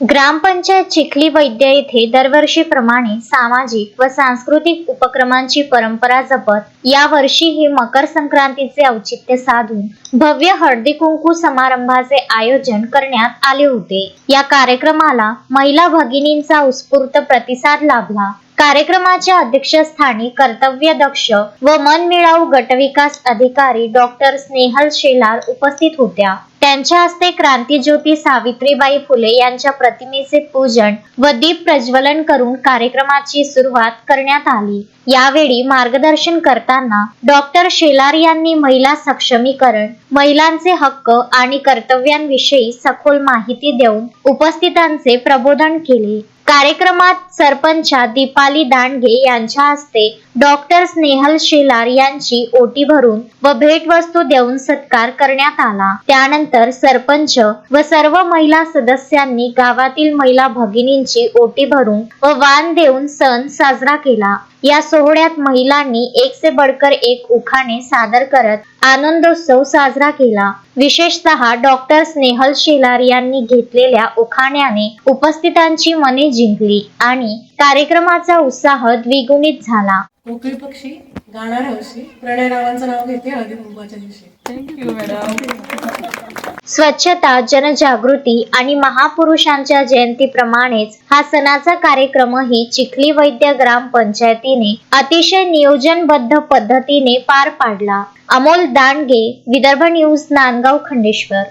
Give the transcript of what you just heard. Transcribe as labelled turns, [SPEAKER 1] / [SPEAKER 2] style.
[SPEAKER 1] ग्रामपंचायत चिखली वैद्य येथे दरवर्षीप्रमाणे सामाजिक व सांस्कृतिक उपक्रमांची परंपरा जपत यावर्षीही मकर संक्रांतीचे औचित्य साधून भव्य हळदी कुंकू समारंभाचे आयोजन करण्यात आले होते। या कार्यक्रमाला महिला भगिनींचा उत्स्फूर्त प्रतिसाद लाभला। कार्यक्रमाच्या अध्यक्षस्थानी कर्तव्यदक्ष व मनमिळावू गटविकास अधिकारी डॉक्टर स्नेहल शेलार उपस्थित होत्या। त्यांच्या हस्ते क्रांतीज्योती सावित्रीबाई फुले यांच्या प्रतिमेचे पूजन व दीप प्रज्वलन करून कार्यक्रमाची सुरुवात करण्यात आली। यावेळी मार्गदर्शन करताना डॉक्टर शेलार यांनी महिला सक्षमीकरण, महिलांचे हक्क आणि कर्तव्यांविषयी सखोल माहिती देऊन उपस्थितांचे प्रबोधन केले। कार्यक्रमात सरपंचा दीपाली दांडगे यांच्या हस्ते डॉक्टर स्नेहल शेलार यांची ओटी भरून व भेटवस्तू देऊन सत्कार करण्यात आला। त्यानंतर सरपंच व सर्व महिला सदस्यांनी गावातील महिला भगिनींची ओटी भरून व वाण देऊन सण साजरा केला। या सोहळ्यात महिलांनी एक से बढ़कर एक उखाणे सादर करत आनंदोत्सव साजरा केला। विशेषतः डॉक्टर स्नेहल शेलार यांनी घेतलेल्या उखाण्याने उपस्थितांची मने जिंकली आणि कार्यक्रमाचा उत्साह द्विगुणित झाला।
[SPEAKER 2] कोकिळ पक्षी गाणार हौशी प्रणय रावांचं नाव घेते हळदी कुंकवाच्या दिवशी। Thank you madam.
[SPEAKER 1] स्वच्छता, जनजागृती आणि महापुरुषांच्या जयंतीप्रमाणेच हा सणाचा कार्यक्रमही चिखली वैद्य ग्रामपंचायतीने अतिशय नियोजनबद्ध पद्धतीने पार पाडला। अमोल दांडगे, विदर्भ न्यूज, नांदगाव, खंडेश्वर।